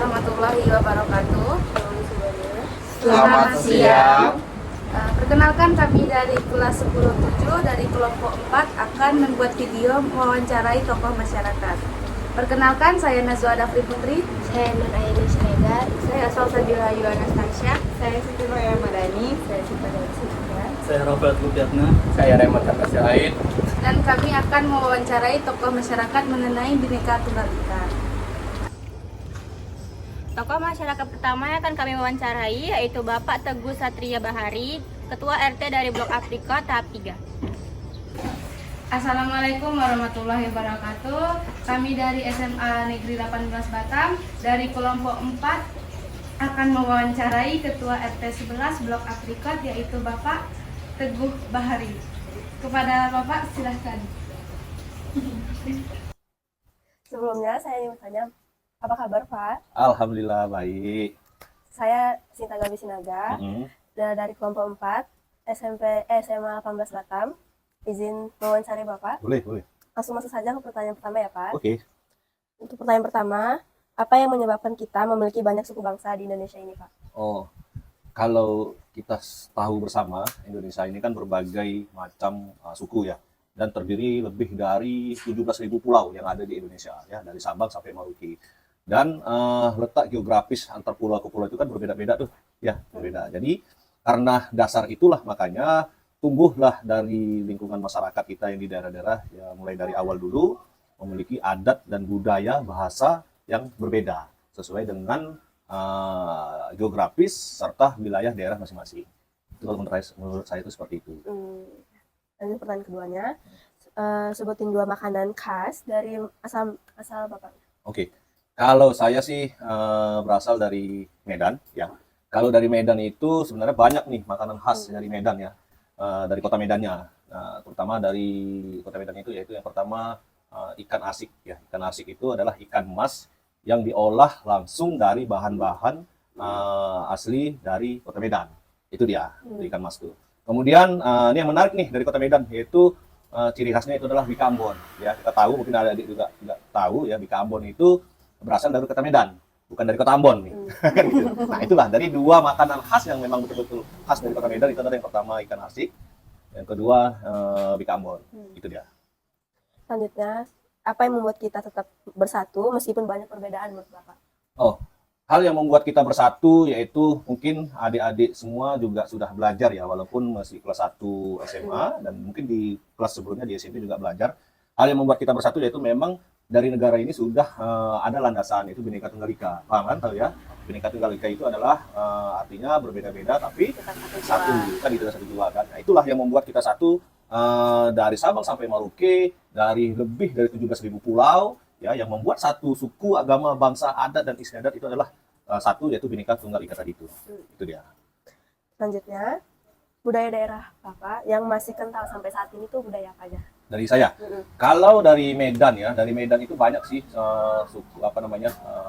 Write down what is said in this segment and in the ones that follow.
warahmatullahi wabarakatuh. Selamat siang. Perkenalkan kami dari kelas 10-7 dari kelompok 4 akan membuat video mewawancarai tokoh masyarakat. Perkenalkan, saya Nazwa Dafri Putri. Saya Nur Aini Siregar. Saya Salsabila Ayu Anastasia. Saya Siti Roya Madani. Saya Sita Darsi. Saya Rafael Lupiatna. Saya Raymond Kartasiait. Dan kami akan mewawancarai tokoh masyarakat mengenai Bhinneka Tunggal Ika. Tokoh masyarakat pertama yang akan kami wawancarai yaitu Bapak Teguh Satria Bahari, Ketua RT dari Blok Afrika tahap 3. Assalamualaikum warahmatullahi wabarakatuh. Kami dari SMA Negeri 18 Batam dari kelompok 4 akan mewawancarai Ketua RT 11 Blok Afrika yaitu Bapak Teguh Bahari. Kepada Bapak silahkan. Sebelumnya saya ingin bertanya, apa kabar Pak? Alhamdulillah baik. Saya Sinta Gabi Sinaga dari kelompok 4 SMA 18 Batam. Izin mewawancarai Bapak. Boleh. Langsung masuk saja ke pertanyaan pertama ya Pak. Oke. Untuk pertanyaan pertama, apa yang menyebabkan kita memiliki banyak suku bangsa di Indonesia ini Pak? Oh, kalau kita tahu bersama, Indonesia ini kan berbagai macam suku ya, dan terdiri lebih dari 17.000 pulau yang ada di Indonesia ya, dari Sabang sampai Maluku. Dan letak geografis antar pulau ke pulau itu kan berbeda-beda tuh, ya berbeda. Jadi karena dasar itulah makanya tumbuhlah dari lingkungan masyarakat kita yang di daerah-daerah ya, mulai dari awal dulu memiliki adat dan budaya bahasa yang berbeda sesuai dengan geografis serta wilayah daerah masing-masing. Itu kalau menurut saya itu seperti itu. Lanjut pertanyaan keduanya, sebutin 2 makanan khas dari asal Bapak. Oke. Kalau saya sih berasal dari Medan ya. Kalau dari Medan itu sebenarnya banyak nih makanan khas dari Medan ya. Dari kota Medannya. Terutama dari kota Medan itu yaitu yang pertama ikan asik ya. Ikan asik itu adalah ikan mas yang diolah langsung dari bahan-bahan asli dari kota Medan. Itu dia, ikan mas itu. Kemudian ini yang menarik nih dari kota Medan yaitu ciri khasnya itu adalah Bika Ambon ya. Kita tahu, mungkin ada adik juga tidak tahu ya, Bika Ambon itu berasal dari kota Medan, bukan dari kota Ambon nih. Kan gitu. Nah, itulah dari 2 makanan khas yang memang betul-betul khas dari kota Medan. Itu adalah yang pertama ikan asik, yang kedua Bika Ambon. Itu dia. Selanjutnya, apa yang membuat kita tetap bersatu meskipun banyak perbedaan menurut Bapak? Oh, hal yang membuat kita bersatu yaitu mungkin adik-adik semua juga sudah belajar ya, walaupun masih kelas 1 SMA dan mungkin di kelas sebelumnya di SMP juga belajar. Hal yang membuat kita bersatu yaitu memang dari negara ini sudah ada landasan, itu Bhinneka Tunggal Ika. Paham kan tahu ya? Bhinneka Tunggal Ika itu adalah artinya berbeda-beda tapi satu, kan itu satu jiwa kan. Nah, itulah yang membuat kita satu dari Sabang sampai Maluku, dari lebih dari 17.000 pulau ya, yang membuat satu suku, agama, bangsa, adat dan istiadat itu adalah satu, yaitu Bhinneka Tunggal Ika tadi itu. Itu dia. Selanjutnya, budaya daerah Bapak yang masih kental sampai saat ini tuh budaya apa aja? Dari saya, kalau dari Medan ya, dari Medan itu banyak sih suku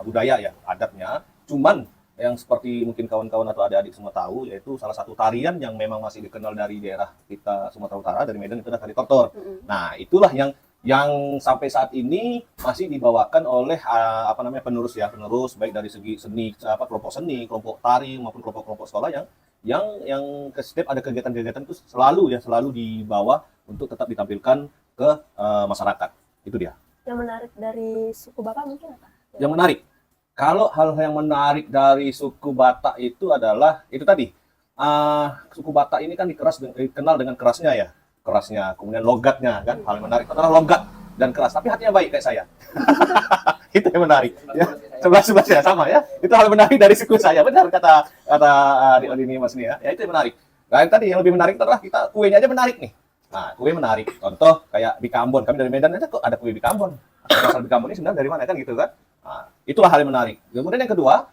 budaya ya, adatnya. Cuman yang seperti mungkin kawan-kawan atau adik-adik semua tahu, yaitu salah satu tarian yang memang masih dikenal dari daerah kita Sumatera Utara, dari Medan, itu adalah tari tortor. Nah, itulah yang sampai saat ini masih dibawakan oleh penerus baik dari segi seni, kelompok seni, kelompok tari maupun kelompok-kelompok sekolah yang setiap ada kegiatan-kegiatan itu selalu dibawa untuk tetap ditampilkan ke masyarakat. Itu dia. Yang menarik dari suku Bapak mungkin apa? Yang menarik, kalau hal yang menarik dari suku Batak itu adalah itu tadi, suku Batak ini kan dikenal dengan kerasnya, kemudian logatnya kan. Hal yang menarik adalah logat dan keras, tapi hatinya baik kayak saya. Itu yang menarik ya. Sebelah ya sama ya. Itu hal menarik dari suku saya. Benar kata adik ini Mas nih ya. Ya itu yang menarik. Dan tadi yang lebih menarik adalah kita kuenya aja menarik nih. Nah, kue menarik. Contoh kayak Bika Ambon. Kami dari Medan aja kok ada kue Bika Ambon. Asal Bika Ambon ini sebenarnya dari mana kan gitu kan? Nah, itulah hal yang menarik. Kemudian yang kedua,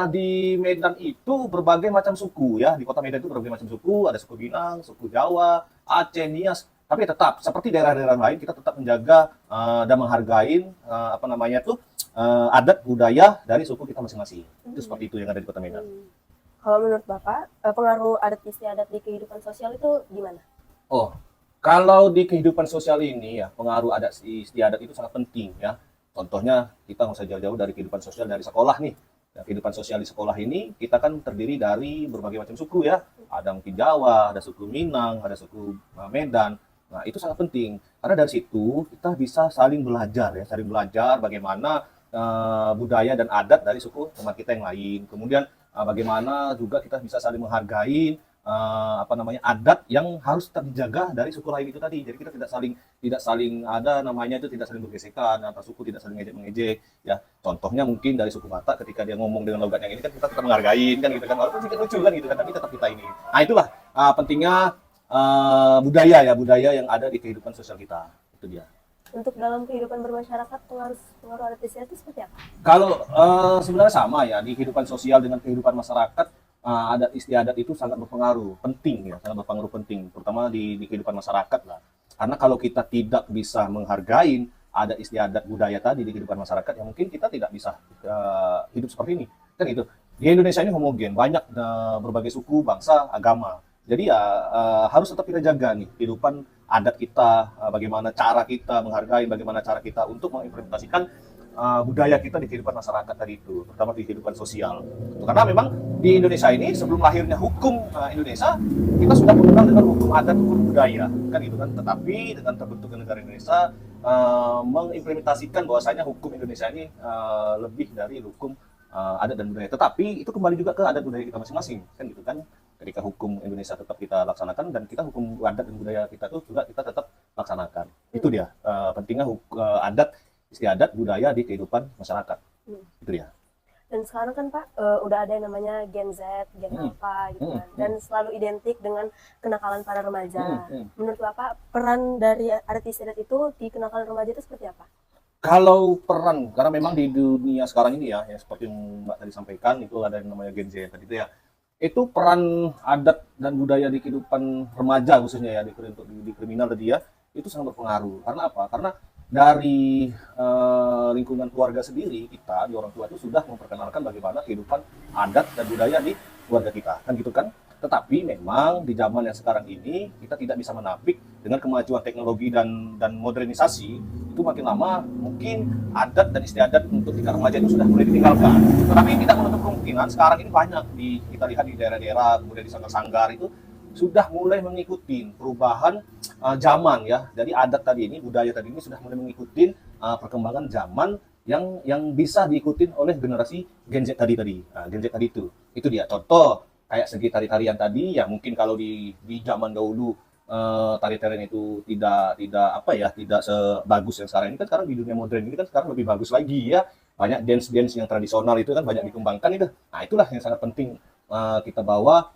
di Medan itu berbagai macam suku ya. Di kota Medan itu berbagai macam suku. Ada suku Minang, suku Jawa, Aceh, Nias. Tapi tetap seperti daerah-daerah lain kita tetap menjaga dan menghargai adat budaya dari suku kita masing-masing. Itu seperti itu yang ada di kota Medan. Kalau menurut Bapak, pengaruh adat istiadat di kehidupan sosial itu gimana? Oh, kalau di kehidupan sosial ini ya, pengaruh adat istiadat itu sangat penting ya. Contohnya kita nggak usah jauh-jauh dari kehidupan sosial dari sekolah nih. Ya, kehidupan sosial di sekolah ini kita kan terdiri dari berbagai macam suku ya. Ada mungkin Jawa, ada suku Minang, ada suku Medan. Nah, itu sangat penting karena dari situ kita bisa saling belajar ya, saling belajar bagaimana budaya dan adat dari suku teman kita yang lain. Kemudian bagaimana juga kita bisa saling menghargai adat yang harus tetap dijaga dari suku lain itu tadi. Jadi kita tidak saling ada namanya itu tidak saling bergesekan antar suku, tidak saling ngejek-ngejek ya. Contohnya mungkin dari suku Batak ketika dia ngomong dengan logat yang ini kan kita tetap menghargai kan gitu kan, walaupun sedikit lucu kan gitu kan, tapi tetap kita ini. Nah, itulah pentingnya budaya yang ada di kehidupan sosial kita. Itu dia. Untuk dalam kehidupan bermasyarakat, pengaruh adat istiadat itu seperti apa? Kalau sebenarnya sama ya, di kehidupan sosial dengan kehidupan masyarakat, adat istiadat itu sangat berpengaruh, penting ya, sangat berpengaruh penting, terutama di kehidupan masyarakat lah. Karena kalau kita tidak bisa menghargai adat istiadat budaya tadi di kehidupan masyarakat, ya mungkin kita tidak bisa hidup seperti ini. Kan gitu. Di Indonesia ini homogen, banyak berbagai suku, bangsa, agama. Jadi ya harus tetap kita jaga nih kehidupan adat kita, bagaimana cara kita menghargai, bagaimana cara kita untuk mengimplementasikan budaya kita di kehidupan masyarakat tadi itu, terutama di kehidupan sosial. Karena memang di Indonesia ini sebelum lahirnya hukum Indonesia, kita sudah mengenal dengan hukum adat, hukum budaya, kan gitu kan. Tetapi dengan terbentuknya negara Indonesia mengimplementasikan bahwasanya hukum Indonesia ini lebih dari hukum adat dan budaya. Tetapi itu kembali juga ke adat budaya kita masing-masing, kan gitu kan. Ketika hukum Indonesia tetap kita laksanakan dan kita hukum adat dan budaya kita tuh juga kita tetap laksanakan. Itu dia pentingnya adat istiadat budaya di kehidupan masyarakat. Itu dia. Dan sekarang kan Pak, udah ada yang namanya Gen Z, Gen apa gitu kan, dan selalu identik dengan kenakalan para remaja. Menurut Bapak, peran dari adat istiadat itu di kenakalan remaja itu seperti apa? Kalau peran, karena memang di dunia sekarang ini ya, seperti yang Mbak tadi sampaikan, itu ada yang namanya Gen Z tadi itu ya. Itu peran adat dan budaya di kehidupan remaja khususnya ya, di kriminal tadi ya, itu sangat berpengaruh. Karena apa? Karena dari lingkungan keluarga sendiri, kita di orang tua itu sudah memperkenalkan bagaimana kehidupan adat dan budaya di keluarga kita, kan gitu kan. Tetapi memang di zaman yang sekarang ini kita tidak bisa menampik dengan kemajuan teknologi dan modernisasi, itu makin lama mungkin adat dan istiadat untuk tingkat remaja itu sudah mulai ditinggalkan. Tetapi tidak menutup kemungkinan sekarang ini banyak kita lihat di daerah-daerah, kemudian di sanggar-sanggar itu sudah mulai mengikuti perubahan zaman ya. Jadi adat tadi ini, budaya tadi ini sudah mulai mengikuti perkembangan zaman yang bisa diikuti oleh generasi Gen Z tadi. Gen Z tadi itu dia. Contoh kayak segi tari-tarian tadi ya, mungkin kalau di zaman dahulu tari-tarian itu tidak sebagus yang sekarang ini kan. Sekarang di dunia modern ini kan sekarang lebih bagus lagi ya. Banyak dance yang tradisional itu kan banyak dikembangkan itu. Nah, itulah yang sangat penting kita bawa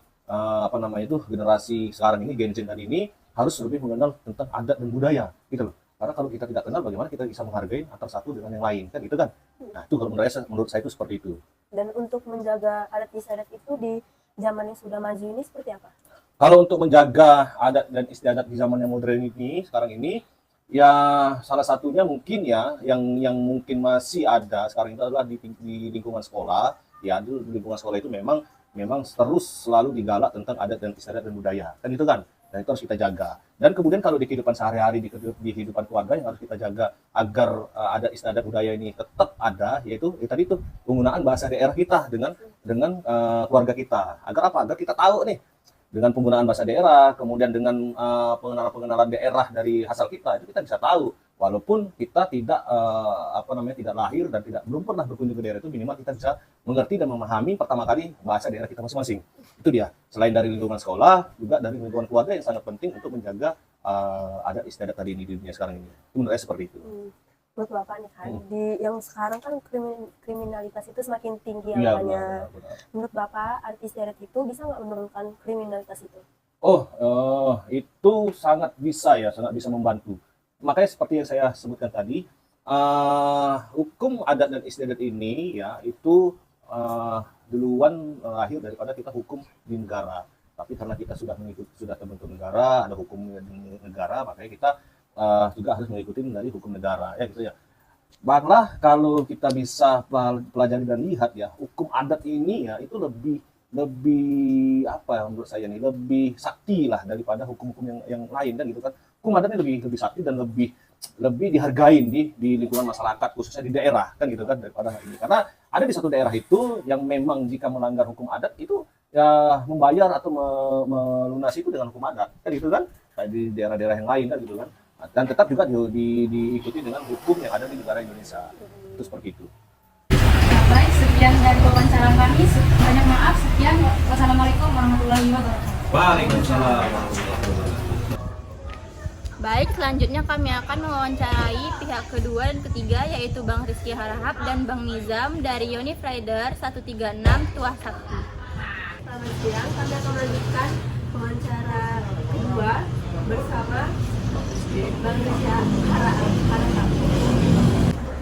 generasi sekarang ini, Gen Z tadi ini harus lebih mengenal tentang adat dan budaya gitu loh. Karena kalau kita tidak kenal, bagaimana kita bisa menghargai antara satu dengan yang lain, kan gitu kan. Nah, itu kalau menurut saya itu seperti itu. Dan untuk menjaga adat istiadat itu di zaman yang sudah maju ini seperti apa? Kalau untuk menjaga adat dan istiadat di zaman yang modern ini, sekarang ini, ya salah satunya mungkin ya, yang mungkin masih ada sekarang itu adalah di lingkungan sekolah. Ya, di lingkungan sekolah itu memang terus selalu digalak tentang adat dan istiadat dan budaya, kan itu kan. Dan itu harus kita jaga. Dan kemudian kalau di kehidupan sehari-hari, di kehidupan keluarga yang harus kita jaga agar adat istiadat budaya ini tetap ada, yaitu tadi itu penggunaan bahasa daerah kita dengan keluarga kita. Agar apa? Agar kita tahu nih, dengan penggunaan bahasa daerah, kemudian dengan pengenalan daerah dari asal kita, itu kita bisa tahu. Walaupun kita tidak tidak lahir dan belum pernah berkunjung ke daerah itu, minimal kita bisa mengerti dan memahami pertama kali bahasa daerah kita masing-masing. Itu dia. Selain dari lingkungan sekolah, juga dari lingkungan keluarga yang sangat penting untuk menjaga adat istiadat tadi ini di dunia sekarang ini. Itu menurut saya seperti itu. Menurut Bapak nih kan, di yang sekarang kan kriminalitas itu semakin tinggi Iya, angkanya. benar. Menurut Bapak, adat istiadat itu bisa nggak menurunkan kriminalitas itu? Itu sangat bisa membantu. Makanya seperti yang saya sebutkan tadi, hukum adat dan istiadat ini ya itu duluan lahir daripada kita hukum di negara. Tapi karena kita sudah terbentuk negara, ada hukum negara, makanya kita juga harus mengikuti dari hukum negara ya gitu ya. Malah kalau kita bisa pelajari dan lihat ya, hukum adat ini ya itu lebih menurut saya nih lebih sakti lah daripada hukum-hukum yang lain kan gitu kan. Hukum adat ini lebih sakti dan lebih lebih dihargain di lingkungan masyarakat, khususnya di daerah kan gitu kan, daripada ini. Karena ada di satu daerah itu yang memang jika melanggar hukum adat itu ya membayar atau melunasi itu dengan hukum adat kan gitu kan, kayak di daerah-daerah yang lain kan gitu kan. Dan tetap juga diikuti dengan hukum yang ada di negara Indonesia. Itu seperti itu. Baik, sekian dari wawancara kami. Banyak maaf. Sekian. Wassalamualaikum warahmatullahi wabarakatuh. Waalaikumsalam. Baik, selanjutnya kami akan mewawancarai pihak kedua dan ketiga, yaitu Bang Rizky Harahap dan Bang Nizam dari Unif Rider 136 Tuah Sakti. Selamat siang, kami akan melanjutkan wawancara kedua bersama Bang Rizky Harahap.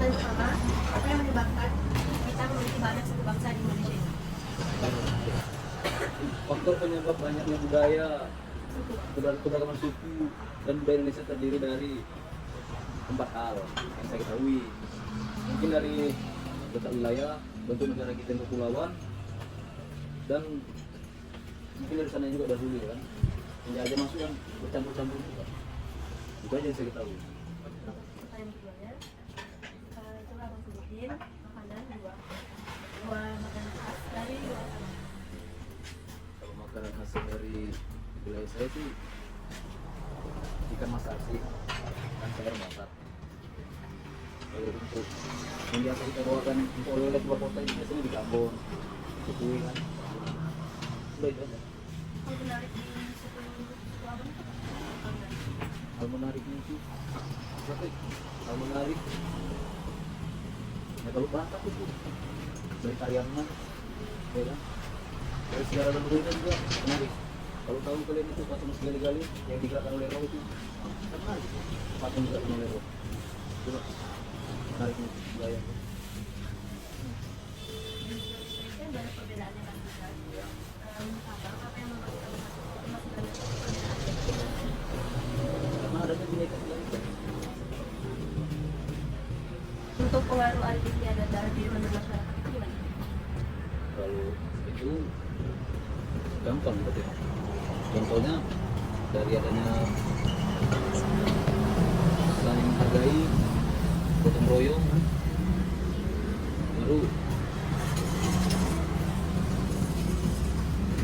Dan pertama, apa yang menyebabkan kita memiliki banyak suku bangsa di Indonesia ini? Faktor penyebab banyaknya budaya, keberagaman suku dan budaya Indonesia terdiri dari 4 hal yang saya ketahui. Mungkin dari letak wilayah, bentuk negara kita yang kepulauan, dan mungkin dari sana juga dahulu kan. Penjajah masuk yang bercampur-campur juga. Itu aja yang saya ketahui. Pertanyaan keduanya, coba abang sebutin makanan dua makanan khas dari luar sana. Kalau makanan khas dari wilayah saya sih ikan masak sih, dan telur masak. Kalau untuk yang biasa kita bawakan untuk oleh-oleh keluar kota ini biasanya di Ambon, Kukui kan. Udah itu aja. Hal menarik di suku abang itu apa? Hal menariknya itu apa sih? Hal menarik ya kalau Batak itu dari Kariangan, ya kan? Dari sejarah leluhurnya juga menarik. Kalau tahu kalian itu patung segala-gali yang digerakkan oleh roh itu kan menarik. Patung digerakkan oleh roh. Coba menarik nih budaya. Kan banyak perbedaannya kan juga. Abang apa yang membuat kamu masih banyak perbedaan? Karena adanya bineka tunggal ika. Untuk pengaruh adat istiadat dalam kehidupan masyarakat itu gimana? Kalau itu gampang gitu ya. Contohnya dari adanya saling menghargai, gotong royong, baru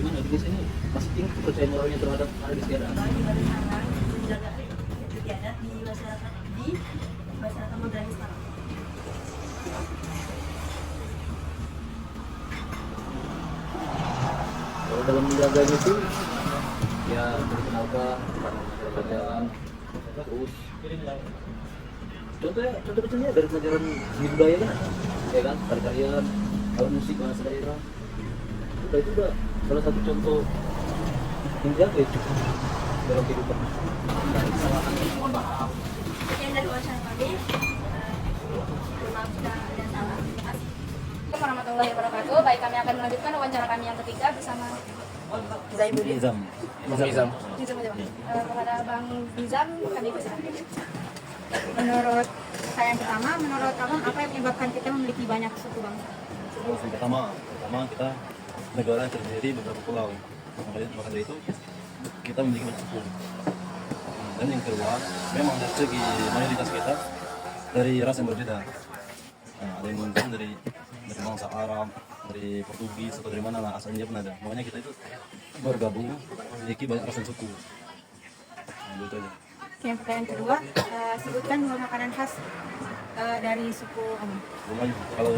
gimana di sini masih tinggi kepercayaan orangnya terhadap adat istiadat. Gimana cara menjaga adat istiadat di masyarakat modern sekarang? Kalau dalam menjaganya itu ya dikenalkan kepada kerajaan, terus contoh kecilnya dari pelajaran di budaya kan, ya kan, tarian, kalau musik bahasa daerah, itu udah salah satu contoh yang dijaga itu dalam kehidupan. Sekian dari wawancara kami. Maaf jika ada salah. Terima kasih. Assalamualaikum warahmatullahi wabarakatuh. Baik, kami akan melanjutkan wawancara kami yang ketiga bersama Nizam. Nizam aja, Bang. Kepada Bang Nizam, kami persilakan. Menurut saya yang pertama, menurut abang apa yang menyebabkan kita memiliki banyak suku bangsa? Yang pertama kita negara yang terdiri beberapa pulau. Maka dari itu kita memiliki banyak suku. Dan yang kedua, memang dari segi mayoritas kita dari ras yang berbeda. Nah, ada yang mungkin dari bangsa Arab, dari Portugis atau dari mana lah asalnya pun ada. Makanya kita itu bergabung memiliki banyak ras dan suku. Nah, itu aja. Yang pertanyaan kedua, sebutkan 2 makanan khas dari suku abang. Melayu, kalau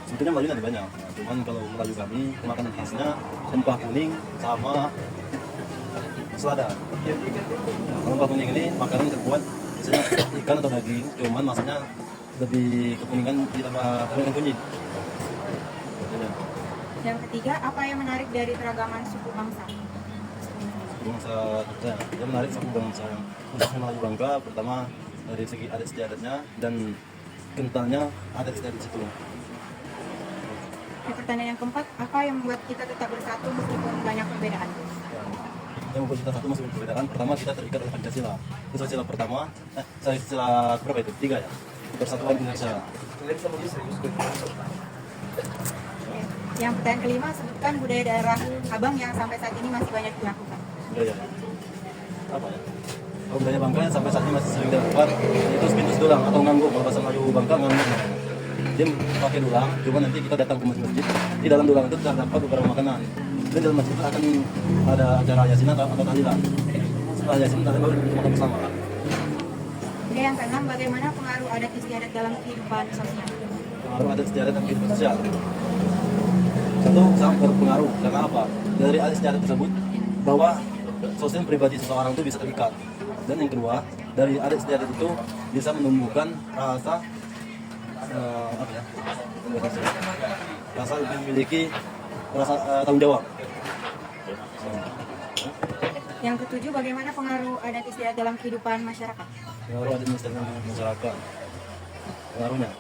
sebetulnya Melayu ada banyak. Nah, cuman kalau Melayu kami makanan khasnya rempah kuning sama selada. Nah, rempah kuning ini makanan terbuat biasanya ikan atau daging, cuman masaknya lebih kekuningan ditambah kunyit. Yang ketiga, apa yang menarik dari keragaman suku bangsa? Bangsa ya, yang menarik suku bangsa yang untuk Melayu bangga pertama dari segi adat istiadatnya dan kentalnya adat istiadat itu. Pertanyaan yang keempat, apa yang membuat kita tetap bersatu meskipun banyak perbedaan? Yang membuat kita satu masih perbedaan. Pertama kita terikat oleh Pancasila. Pancasila pertama, Pancasila berapa itu? 3 ya. Persatuan Indonesia. Yang pertanyaan kelima, sebutkan budaya daerah abang yang sampai saat ini masih banyak dilakukan. Budaya. Apa ya? Kalau budaya Bangka yang sampai saat ini masih sering dilakukan itu spintus dulang atau ngangguk. Kalau bahasa Melayu Bangka ngangguk namanya. Dia pakai dulang, cuma nanti kita datang ke masjid. Di dalam dulang itu terdapat beberapa makanan. Dan dalam masjid itu akan ada acara yasin atau tahlilan. Setelah yasin kita baru makan bersama. Oke, yang keenam, bagaimana pengaruh adat istiadat dalam kehidupan sosial? Pengaruh adat istiadat dan kehidupan sosial. Satu, sangat berpengaruh. Karena apa? Dari adat istiadat tersebut bahwa sosial pribadi seseorang itu bisa terikat. Dan yang kedua, dari adat istiadat itu bisa menumbuhkan rasa apa ya? Rasa memiliki rasa tanggung jawab. Yang ketujuh, bagaimana pengaruh adat istiadat dalam kehidupan masyarakat? Pengaruh adat istiadat dalam masyarakat. Pengaruhnya,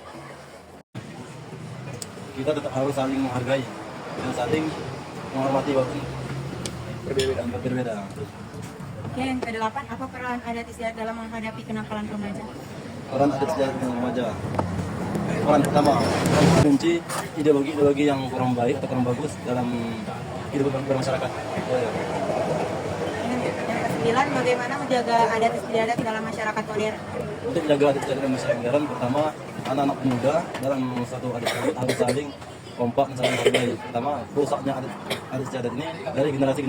kita tetap harus saling menghargai dan saling menghormati walaupun berbeda. Oke, yang kedelapan, apa peran adat istiadat dalam menghadapi kenakalan remaja? Peran adat istiadat dalam remaja. Peran pertama, kunci ideologi yang kurang baik atau kurang bagus dalam kehidupan bermasyarakat. Yang kesembilan, bagaimana menjaga adat istiadat dalam masyarakat modern? Untuk menjaga adat istiadat dalam masyarakat modern, pertama anak-anak muda dalam satu adat tersebut harus saling kompak dan saling menghargai. Pertama, rusaknya adat istiadat ini dari generasi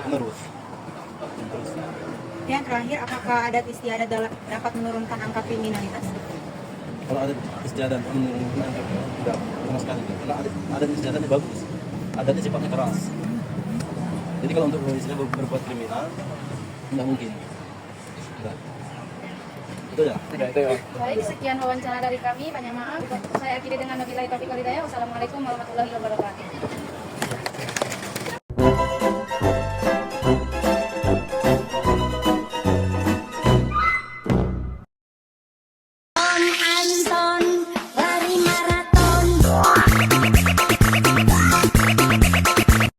penerus. Yang terakhir, apakah adat istiadat dapat menurunkan angka kriminalitas? Kalau adat istiadat menurunkan tidak sama sekali, karena adat istiadat ini bagus, adatnya sifatnya keras. Jadi kalau untuk misalnya berbuat kriminal, tidak mungkin. Itu ya. Baik, sekian wawancara dari kami. Banyak maaf. Saya akhiri dengan wabillahi taufiq wal hidayah. Wassalamualaikum warahmatullahi wabarakatuh.